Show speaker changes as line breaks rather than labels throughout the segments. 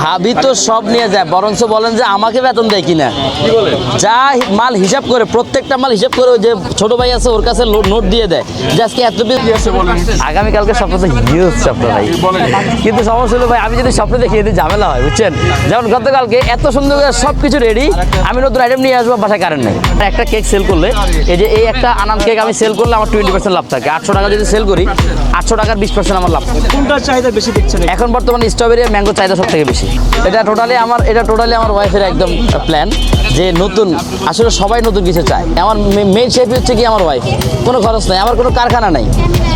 ভাবি তো সব নিয়ে যায়, বরঞ্চ বলেন যে আমাকে বেতন দেয় কিনা। যা মাল হিসাব করে, প্রত্যেকটা মাল হিসাব করে, ওই যে ছোট ভাই আছে ওর কাছে নোট দিয়ে দেয় যে আজকে এত পিস আছে। আগামীকালকে স্বপ্ন তো হিউজ স্বপ্ন ভাই, কিন্তু সমস্যা হলো ভাই আমি যদি স্বপ্ন দেখি এতে ঝামেলা হয় বুঝছেন। যেমন গতকালকে এত সুন্দর করে সব কিছু রেডি, আমি নতুন আইটেম নিয়ে আসবো, বাসায় কারেন্ট নেই। একটা কেক সেল করলে, এই যে এই একটা আনাম কেক আমি সেল করলে আমার 20% লাভ থাকে। 800 টাকা যদি সেল করি, 800 টাকার 20% আমার লাভ।
কোনটা চাহিদা বেশি দেখছেন
এখন বর্তমানে স্ট্রবেরি আর ম্যাঙ্গো চাহিদা সব থেকে বেশি। এটা টোটালি আমার ওয়াইফের একদম প্ল্যান যে নতুন, আসলে সবাই নতুন কিছু চায়। আমার মেইন শেফ হচ্ছে কি আমার ওয়াইফ। কোনো খরচ নাই, আমার কোনো কারখানা নাই,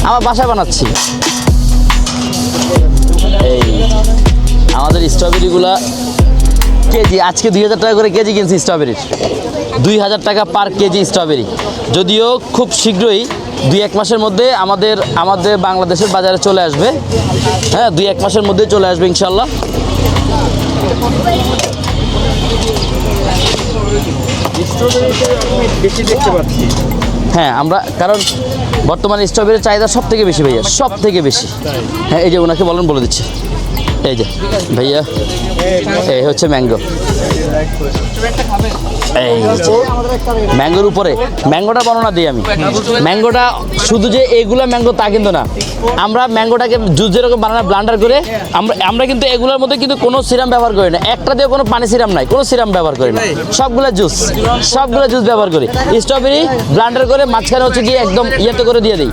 আমার বাসায় বানাচ্ছি। এই আমাদের স্ট্রবেরিগুলা কেজি আজকে 2000 টাকা করে কেজি কিনছি স্ট্রবেরির। 2000 টাকা পার কেজি স্ট্রবেরি। যদিও খুব শীঘ্রই 2-1 মাসের মধ্যে আমাদের বাংলাদেশের বাজারে চলে আসবে। হ্যাঁ, 2-1 মাসের মধ্যে চলে আসবে ইনশাল্লাহ।
বেশি দেখতে পাচ্ছি।
হ্যাঁ, আমরা কারণ বর্তমানে স্ট্রবেরির চাহিদা সব থেকে বেশি ভাইয়া, সব থেকে বেশি। হ্যাঁ, এই যে ওনাকে বলে দিচ্ছি, এই যে ভাইয়া, এই হচ্ছে ম্যাঙ্গো। এই ম্যাঙ্গোর উপরে ম্যাঙ্গোটা বর্ণনা দিই আমি। ম্যাঙ্গোটা শুধু যে এইগুলা ম্যাঙ্গো তা কিন্তু না, আমরা ম্যাঙ্গোটাকে জুস যেরকম বানানো ব্লান্ডার করে আমরা কিন্তু এগুলোর মধ্যে কিন্তু কোনো সিরাম ব্যবহার করি না। একটা দিয়ে কোনো পানি সিরাম নাই, কোনো সিরাম ব্যবহার করি না, সবগুলো জুস ব্যবহার করি। স্ট্রবেরি ব্লান্ডার করে মাঝখানে হচ্ছে গিয়ে একদম ইয়েতে করে দিয়ে দিই।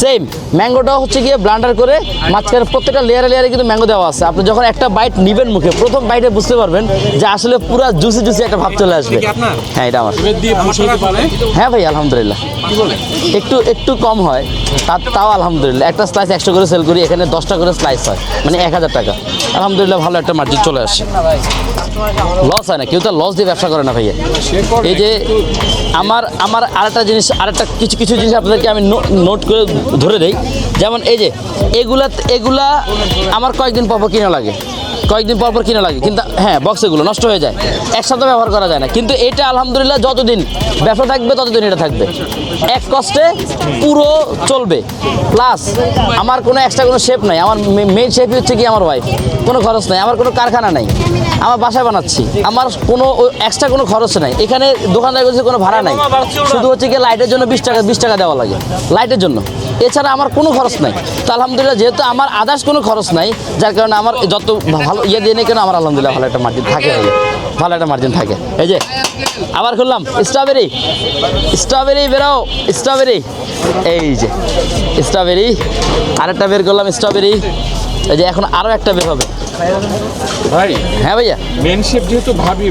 সেম ম্যাঙ্গোটাও হচ্ছে গিয়ে ব্লান্ডার করে মাঝখানে প্রত্যেকটা লেয়ারে কিন্তু ম্যাঙ্গো দেওয়া আছে। আপনি যখন একটা বাইট নিবেন মুখে, প্রথম বাইটে বুঝতে পারবেন যে আসলে পুরো জুসি একটা ভাব চলে আসবে। হ্যাঁ, এটা আমার। হ্যাঁ ভাই, আলহামদুলিল্লাহ। একটু কম হয়, তাও আলহামদুলিল্লাহ। একটা স্লাইস 100 করে সেল করি, এখানে 10টা করে স্লাইস হয়, মানে 1000 টাকা। আলহামদুলিল্লাহ, ভালো একটা মার্জিন চলে আসে, লস হয় না। কেউ তো লস দিয়ে ব্যবসা করে না ভাইয়া। এই যে আমার আরেকটা কিছু জিনিস আপনাদেরকে আমি নোট করে ধরে দেই। যেমন এই যে এগুলা আমার কয়েকদিন পর কিনা লাগে, কিন্তু হ্যাঁ, বক্সেগুলো নষ্ট হয়ে যায়, একসাথে ব্যবহার করা যায় না। কিন্তু এটা আলহামদুলিল্লাহ যতদিন ব্যবসা থাকবে ততদিন এটা থাকবে, এক কষ্টে পুরো চলবে। প্লাস আমার কোনো এক্সট্রা কোনো শেপ নাই, আমার মেইন শেফ হচ্ছে কি আমার ওয়াইফ। কোনো খরচ নাই, আমার কোনো কারখানা নাই, আমার বাসায় বানাচ্ছি, আমার কোনো এক্সট্রা কোনো খরচ নাই। এখানে দোকানদার কাছে কোনো ভাড়া নাই, শুধু হচ্ছে কি লাইটের জন্য 20 টাকা দেওয়া লাগে, লাইটের জন্য। এছাড়া আমার কোনো খরচ নাই। তো আলহামদুলিল্লাহ, যেহেতু আমার আদার্স কোনো খরচ নাই, যার কারণে আমার যত ভালো দিয়ে নেই কেন, আমার আলহামদুলিল্লাহ ভালো একটা মার্জিন থাকে, ভালো একটা মার্জিন থাকে। এই যে আবার খুললাম স্ট্রবেরি বেরো, স্ট্রবেরি, এই যে স্ট্রবেরি, আরেকটা বের করলাম স্ট্রবেরি। এই যে এখন আরও একটা বের হবে
ভাই।
হ্যাঁ ভাইয়া,
মেন শেফ যেহেতু ভাবিকে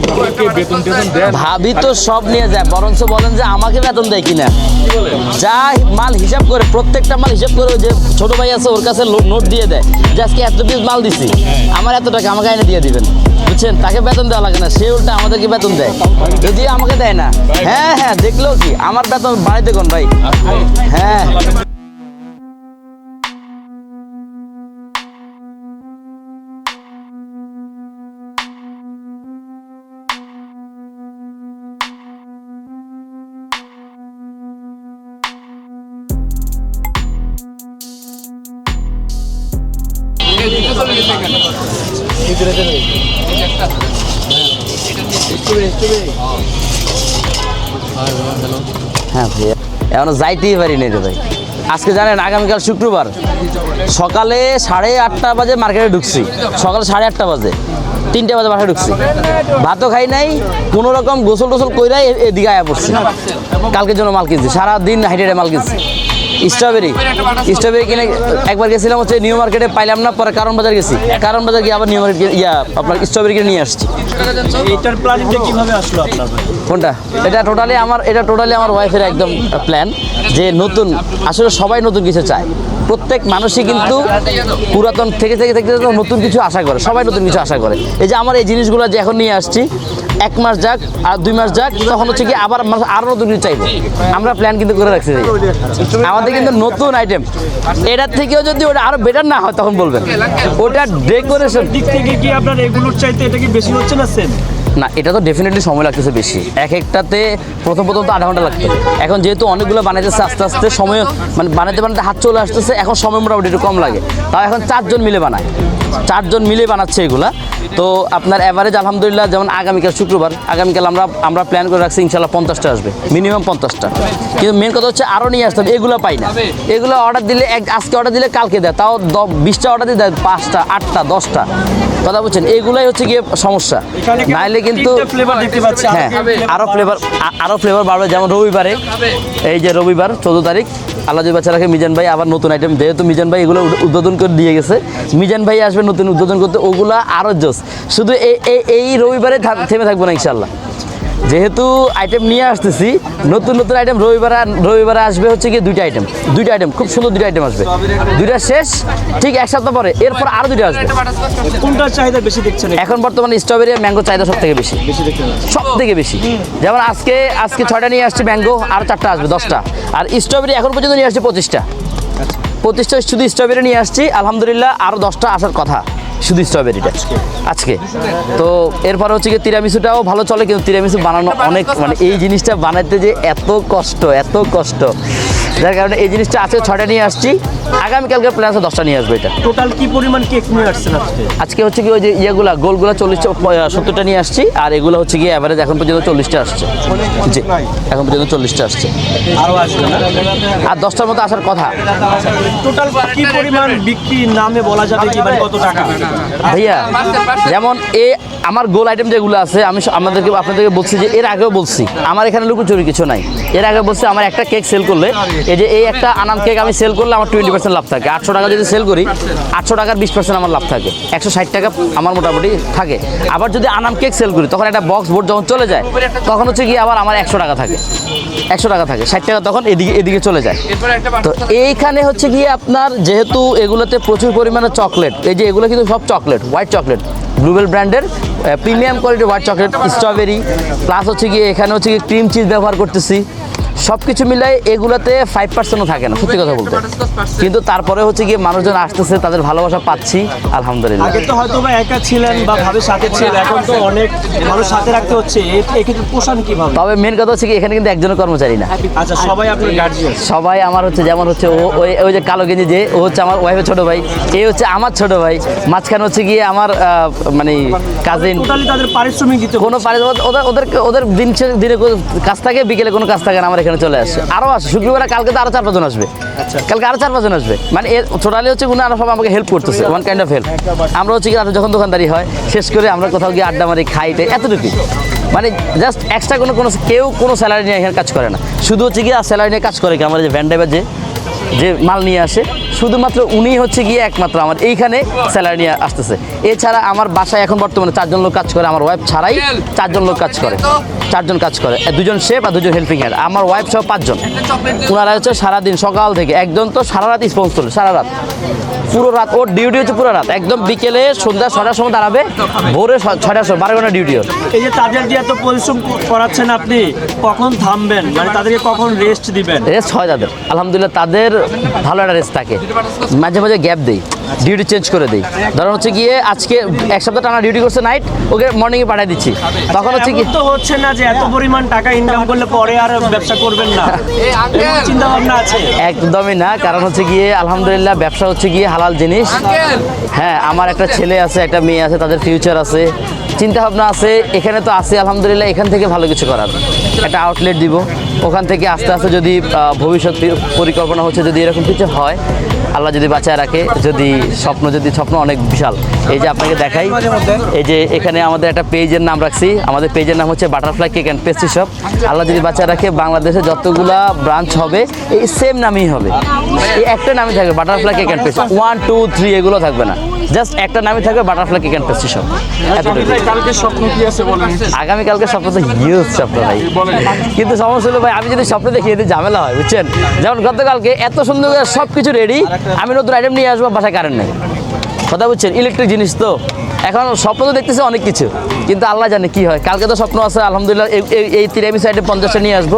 বেতন দেয়।
ভাবি তো সব নিয়ে যায়, বরঞ্চ বলেন যে আমাকে বেতন দেয় কিনা। যা মাল হিসাব করে, প্রত্যেকটা মাল হিসাব করে, ওই যে ছোট ভাই আছে ওর কাছে নোট দিয়ে দেয় যে আজকে এত পিস মাল দিছি, আমার এত টাকা আমাকে এনে দিয়ে দিবেন, বুঝছেন। তাকে বেতন দেওয়া লাগে না, সে উল্টা আমাদেরকে বেতন দেয়, যদিও আমাকে দেয় না। হ্যাঁ, দেখলেও কি আমার বেতন বাড়িতে কোন ভাই। হ্যাঁ, হ্যাঁ ভাইয়া, এখনো যাইতেই পারি না রে ভাই। আজকে জানেন আগামীকাল শুক্রবার, সকালে 8:30 বাজে মার্কেটে ঢুকছি, সকালে 8:30 বাজে, 3টে বাজে বাসায় ঢুকছি, ভাতও খাই নাই, কোনো রকম গোসল টোসল কইরাই এদিকে আয়া পড়ছি। কালকের জন্য মাল কিনছি, সারাদিন হাইটে মাল কিনছি। স্ট্রবেরি কিনে একবার গেছিলাম হচ্ছে নিউ মার্কেটে, পাইলাম না, পরে কারণ বাজার গেছি, কারণ বাজার গিয়ে আবার নিউ মার্কেট আপনার স্ট্রবেরি কিনে নিয়ে আসছি।
এটার প্ল্যানিংটা কিভাবে আসলো আপনার?
কোনটা? এটা টোটালি আমার ওয়াইফের একদম প্ল্যান যে নতুন, আসলে সবাই নতুন কিছু চায়। প্রত্যেক মানুষই কিন্তু পুরাতন থেকে নতুন কিছু আশা করে, সবাই নতুন কিছু আশা করে। এই যে আমার এই জিনিসগুলো যে এখন নিয়ে আসছি, 1 মাস যাক আর 2 মাস যাক, তখন হচ্ছে কি আবার আরও নতুন কিছু চাইবো। আমরা প্ল্যান কিন্তু করে রাখছি, আমাদের কিন্তু নতুন আইটেম, এটার থেকেও যদি ওটা আরো বেটার না হয় তখন বলবেন। ওটা ডেকোরেশন
দিক থেকে কি আপনার এগুলোর চাইতে এটা কি বেশি হচ্ছে না সেম?
না, এটা তো ডেফিনেটলি সময় লাগতেছে বেশি। এক একটাতে প্রথম তো আধা ঘন্টা লাগতো। এখন যেহেতু অনেকগুলো বানাইতেছে আস্তে আস্তে সময় মানে বানাতে হাত চলে আসতেছে, এখন সময় মোটামুটি একটু কম লাগে। তাও এখন 4 জন মিলে বানায়, 4 জন মিলে বানাচ্ছে এগুলা। তো আপনার অ্যাভারেজ আলহামদুলিল্লাহ, যেমন আগামীকাল শুক্রবার, আগামীকাল আমরা প্ল্যান করে রাখছি ইনশাল্লাহ 50টা আসবে, মিনিমাম 50টা। কিন্তু মেন কথা হচ্ছে আরও নিয়ে আসতে হবে, এগুলো পাই না। এগুলো অর্ডার দিলে আজকে অর্ডার দিলে কালকে দেয়, তাও 20টা অর্ডার দিয়ে দেয় 5টা 8টা 10টা, কথা বলছেন। এইগুলাই হচ্ছে গিয়ে সমস্যা, নাইলে কিন্তু
ফ্লেভার দেখতে পাচ্ছি।
হ্যাঁ আরও ফ্লেভার বাড়বে। যেমন রবিবারে, এই যে রবিবার 14 তারিখ, আল্লাহ যদি বাচ্চা রাখে, মিজান ভাই আবার নতুন আইটেম, যেহেতু মিজান ভাই এগুলো উদ্বোধন করে দিয়ে গেছে, মিজান ভাই আসবে নতুন উদ্বোধন করতে, ওগুলা আরও জোস। শুধু এই রবিবারে থেমে থাকবো না ইনশাল্লাহ, যেহেতু আইটেম নিয়ে আসতেছি নতুন আইটেম। রবিবারে আসবে হচ্ছে গিয়ে দুইটা আইটেম, খুব সুন্দর 2টা আইটেম আসবে। 2টা শেষ ঠিক 1 সপ্তাহ পরে, এরপর আরও 2টা আসবে।
কোনটার চাহিদা বেশি দেখছেন
এখন বর্তমানে স্ট্রবেরি আর ম্যাঙ্গো চাহিদা সব থেকে বেশি, সব থেকে বেশি। যেমন আজকে 6টা নিয়ে আসছি ম্যাঙ্গো, আর 4টা আসবে 10টা। আর স্ট্রবেরি এখন পর্যন্ত নিয়ে আসছে 25টা শুধু স্ট্রবেরি নিয়ে আসছি। আলহামদুলিল্লাহ আরও 10টা আসার কথা শুধু স্ট্রবেরিটা আজকে। তো এরপরে হচ্ছে গিয়ে তিরামিসুটাও ভালো চলে, কিন্তু তিরামিসু বানানো অনেক মানে এই জিনিসটা বানাতে যে এত কষ্ট, যার কারণে এই জিনিসটা আজকে 6টা নিয়ে আসছি, আগামীকালকে প্ল্যান আছে 10টা নিয়ে আসবে। এটা
টোটাল কি পরিমাণ কেক নিয়ে আসছেন
আজকে হচ্ছে কি ওই যে ইয়েগুলা গোলগুলা 70টা নিয়ে আসছি, আর এগুলো হচ্ছে গিয়ে অ্যাভারেজ এখন পর্যন্ত 40টা আসছে। জি, এখন পর্যন্ত 40টা আসছে,
আরও আসবে
আর 10টার মতো আসার কথা।
টোটাল কি পরিমাণ বিক্রি নামে বলা যাবে কি, মানে কত টাকা?
ভাইয়া যেমন আমার গোল আইটেম যেগুলো আছে, আমি আপনাদেরকে বলছি যে এর আগেও বলছি, আমার এখানে লুকোচুরি কিছু নাই। এর আগে বলছি আমার একটা কেক সেল করলে, এই যে এই একটা আনাম কেক আমি সেল করলে আমার 20% লাভ থাকে। 800 টাকা যদি সেল করি, 800 টাকার 20% আমার লাভ থাকে, 160 টাকা আমার মোটামুটি থাকে। আবার যদি আনাম কেক সেল করি, তখন একটা বক্স বোর্ড যখন চলে যায়, তখন হচ্ছে গিয়ে আবার আমার 100 টাকা থাকে, 60 টাকা তখন এদিকে চলে যায়। তো এইখানে হচ্ছে গিয়ে আপনার যেহেতু এগুলোতে প্রচুর পরিমাণে চকলেট, এই যে এগুলো কিন্তু সব চকলেট, হোয়াইট চকলেট, ব্লুবেল ব্র্যান্ডের প্রিমিয়াম কোয়ালিটির হোয়াইট চকলেট, স্ট্রবেরি প্লাস হচ্ছে গিয়ে এখানে হচ্ছে গিয়ে ক্রিম চিজ ব্যবহার করতেছি। সব কিছু মিলাই এগুলাতে 5%ও থাকে না, সত্যি কথা বলতে। কিন্তু তারপরে হচ্ছে গিয়ে মানুষজন আসতেছে, তাদের ভালোবাসা পাচ্ছি আলহামদুলিল্লাহ।
আগে তো হয়তো বা একা ছিলেন বা ভাবে সাথে ছিলেন, এখন তো অনেক মানুষ সাথে রাখতে হচ্ছে, এক্ষেত্রে পোষণ কিভাবে?
তবে মেন কথা হচ্ছে কি, এখানে কিন্তু একজনের কর্মচারী না।
আচ্ছা, সবাই আপনার গার্জিয়ান?
সবাই আমার হচ্ছে, যেমন হচ্ছে ওই যে কালো গেঞ্জি, যে ও হচ্ছে আমার ওয়াইফের ছোট ভাই, এ হচ্ছে আমার ছোট ভাই, মাঝখানে হচ্ছে গিয়ে আমার মানে কাজিন।
টোটালি তাদের পারিশ্রমিক দিতে
কোনো ওদের দিনে কাজ থাকে, বিকেলে কোনো কাজ থাকে না, আমার এখানে চলে আসে। আরও আসে শুক্রবার, কালকে তো আরও 4-5 জন আসবে, কালকে আরও 4-5 জন আসবে। মানে টোটালি হচ্ছে কোনো আরও সব আমাকে হেল্প করতেছে, ওয়ান কাইন্ড অফ হেল্প। আমরা হচ্ছে কি রাতে যখন দোকানদারি হয় শেষ করে আমরা কোথাও গিয়ে আড্ডা মারি, খাইতে, এতটুকু। মানে জাস্ট এক্সট্রা কেউ কোনো স্যালারি নিয়ে এখানে কাজ করে না। শুধু হচ্ছে গিয়ে স্যালারি নিয়ে কাজ করে কি আমার যে ভ্যান ড্রাইভার যে মাল নিয়ে আসে, শুধুমাত্র উনি হচ্ছে গিয়ে একমাত্র আমার এইখানে স্যালারি নিয়ে আসতেছে। এছাড়া আমার বাসায় এখন বর্তমানে 4 জন লোক কাজ করে, আমার ওয়াইফ ছাড়াই 4 জন লোক কাজ করে, 4 জন কাজ করে, 2 জন শেফ আর 2 জন হেল্পিং হ্যান্ড, আমার ওয়াইফ সহ 5 জন। ওনারা হচ্ছে সারাদিন সকাল থেকে, একজন তো সারা রাত স্পন্স করে, সারা রাত পুরো রাত ওর ডিউটি হচ্ছে, পুরো রাত একদম বিকেলে সন্ধ্যা 6টার সময় দাঁড়াবে, ভোরে 6টার সময় 12 ঘন্টা ডিউটি ওর।
এই যে তাদের দিয়ে এত পরিশ্রম করাচ্ছেন আপনি, কখন থামবেন, মানে তাদেরকে কখন রেস্ট দিবেন?
রেস্ট হয় তাদের, আলহামদুলিল্লাহ তাদের ভালো একটা রেস্ট থাকে। মাঝে মাঝে গ্যাপ দেই, ডিউটি চেঞ্জ করে দিই। ধরুন হচ্ছে গিয়ে আজকে 1 সপ্তাহ টানা ডিউটি করছে নাইট, ওকে মর্নিংয়ে পাঠিয়ে দিচ্ছি। তখন হচ্ছে কি,
তো হচ্ছে না যে এত পরিমাণ টাকা ইনকাম করলে পরে আর ব্যবসা করবেন না, চিন্তা ভাবনা আছে?
একদমই না, কারণ হচ্ছে গিয়ে আলহামদুলিল্লাহ ব্যবসা হচ্ছে গিয়ে হালাল জিনিস। হ্যাঁ, আমার একটা ছেলে আছে, একটা মেয়ে আছে, তাদের ফিউচার আছে, চিন্তা ভাবনা আছে, এখানে তো আছে আলহামদুলিল্লাহ। এখান থেকে ভালো কিছু করার একটা আউটলেট দিব, ওখান থেকে আস্তে আস্তে যদি ভবিষ্যৎ পরিকল্পনা হচ্ছে, যদি এরকম কিছু হয়, আল্লাহ যদি বাঁচায় রাখে, যদি স্বপ্ন অনেক বিশাল। এই যে আপনাকে দেখাই, এই যে এখানে আমাদের একটা পেজের নাম রাখছি, আমাদের পেজের নাম হচ্ছে butterfly cake and pastry shop. আল্লাহ যদি বাঁচায় রাখে, বাংলাদেশে যতগুলা ব্রাঞ্চ হবে এই সেম নামই হবে, এই একটা নামই থাকবে, বাটারফ্লাই কেক অ্যান্ড পেস্ট্রি। 1, 2, 3 এগুলো থাকবে না, জাস্ট একটা নামই থাকবে, butterfly cake and pastry shop.
কালকে স্বপ্ন কি আছে বলেন?
আগামীকালকে স্বপ্ন তো হিউজ স্বপ্ন ভাই, কিন্তু সমস্যা হলো ভাই, আমি যদি স্বপ্ন দেখি এতে ঝামেলা হয়, বুঝছেন? যেমন গতকালকে এত সুন্দর করে সব কিছু রেডি, আমি নতুন আইটেম নিয়ে আসবো, বাসায় কারেন্ট নেই, কথা বুঝছেন? ইলেকট্রিক জিনিস তো, এখন স্বপ্ন তো দেখতেছে অনেক কিছু, কিন্তু আল্লাহ জানে কি হয়। কালকে তো স্বপ্ন আছে আলহামদুলিল্লাহ, এই তিরামিস সাইডে 50টা নিয়ে আসবো,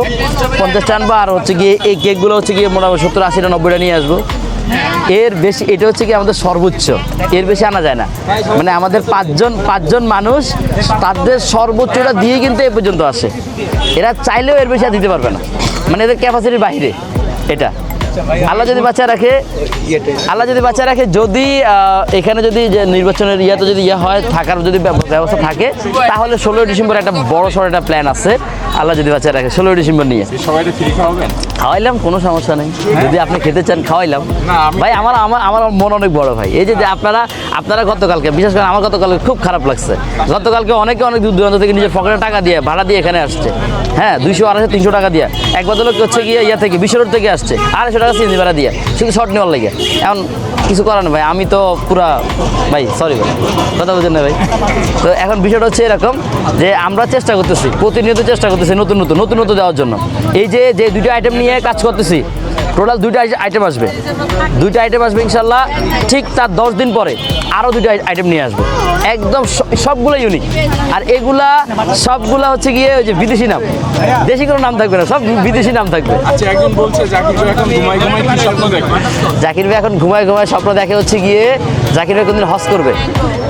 50টা আনবো, আর হচ্ছে গিয়ে এই কেকগুলো হচ্ছে গিয়ে মোটামুটি 70, 80, 90টা নিয়ে আসবো। এর বেশি, এটা হচ্ছে কি আমাদের সর্বোচ্চ, এর বেশি আনা যায় না। মানে আমাদের পাঁচজন মানুষ তাদের সর্বোচ্চটা দিয়ে কিন্তু এ পর্যন্ত আসে। এরা চাইলেও এর বেশি আর দিতে পারবে না, মানে এদের ক্যাপাসিটির বাইরে এটা। আল্লাহ যদি বাঁচা রাখে, যদি এখানে যদি যে নির্বাচনের ইয়াতে যদি ইয়ে হয়, থাকার যদি ব্যবস্থা থাকে, তাহলে 16 ডিসেম্বর একটা বড় সড় একটা প্ল্যান আছে, আল্লাহ যদি বাঁচা রাখে 16 ডিসেম্বর নিয়ে।
সবাইকে ফ্রি খাওয়াবেন?
খাওয়াইলাম, কোনো সমস্যা নেই, যদি আপনি খেতে চান খাওয়াইলাম। ভাই আমার মন অনেক বড় ভাই। এই যে আপনারা গতকালকে, বিশেষ করে আমার গতকালকে খুব খারাপ লাগছে। গতকালকে অনেক দূর দূরান্ত থেকে নিজের পকেটে টাকা দিয়ে ভাড়া দিয়ে এখানে আসছে, হ্যাঁ 200, 250, 300 টাকা দিয়ে। এক ভদ্রলোক হচ্ছে গিয়ে ইয়া থেকে বিশ্বরোড থেকে আসছে 250 টাকা সিএনজি ভাড়া দিয়ে, শুধু শর্ট নেওয়ার লাগে। এখন কিছু করার না ভাই, আমি তো পুরা ভাই, সরি ভাই, কথা বলছেন না ভাই। তো এখন বিষয়টা হচ্ছে এরকম যে আমরা চেষ্টা করতেছি, প্রতিনিয়ত চেষ্টা করতেছি নতুন দেওয়ার জন্য। এই যে দুটো আইটেম নিয়ে কাজ করতেছি, টোটাল 2টা আইটেম আসবে, 2টা আইটেম আসবে ইনশাল্লাহ। ঠিক তার 10 দিন পরে আরও 2টা আইটেম নিয়ে আসবো, একদম সবগুলো ইউনিক। আর এগুলা সবগুলা হচ্ছে গিয়ে ওই যে বিদেশি নাম, দেশি কোনো নাম থাকবে না, সব বিদেশি নাম থাকবে।
আচ্ছা, একজন বলছে জাকির ভাই এখন ঘুমাই কি স্বপ্ন দেখে?
জাকির ভাই এখন ঘুমায় স্বপ্ন দেখে হচ্ছে গিয়ে জাকির ভাই কোনদিন হজ করবে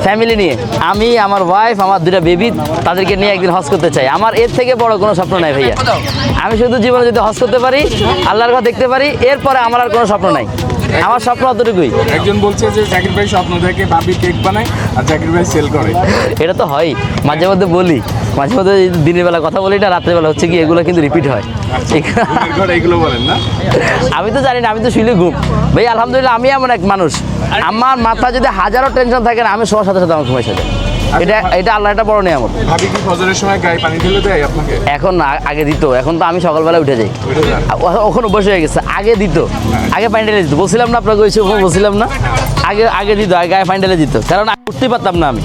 ফ্যামিলি নিয়ে। আমি, আমার ওয়াইফ, আমার 2টা বেবি, তাদেরকে নিয়ে একদিন হজ করতে চাই। আমার এর থেকে বড় কোনো স্বপ্ন নাই ভাইয়া। আমি শুধু জীবনে যদি হজ করতে পারি, আল্লাহর কথা দেখতে পারি, এরপরে আমার আর কোনো স্বপ্ন নাই। আমার স্বপ্ন অতটুকুই।
একজন বলছে যে জাকির ভাই স্বপ্ন দেখে ভাবি কেক বানায় আর জাকির ভাই সেল করে।
এটা তো হয়, মাঝে মধ্যে বলি, মাঝে মধ্যে দিনের বেলা কথা বলি না, রাত্রেবেলা হচ্ছে কি এগুলো কিন্তু রিপিট হয়।
এগুলো বলেন না?
আমি তো জানি না, আমি তো শুইলে ঘুম ভাই। আলহামদুলিল্লাহ, আমি এমন এক মানুষ, আমার মাথা যদি হাজারো টেনশন থাকে না, আমি সবার সাথে সাথে আমার ঘুমাই সাথে। এটা আল্লাহ একটা বড় নিয়ামত।
ভাবি কি ফজরের সময় গায়ে পানি ঢেলে দেয় আপনাকে?
এখন না, আগে দিত। এখন তো আমি সকালবেলা উঠে যাই, ওখানে বসে হয়ে গেছে। আগে দিত, আগে পানি ঢেলে দিত। বলছিলাম না আপনাকে, বলছিলাম না, আগে দিত, গায়ে পানি ঢেলে দিত, কারণ উঠতেই পারতাম না আমি।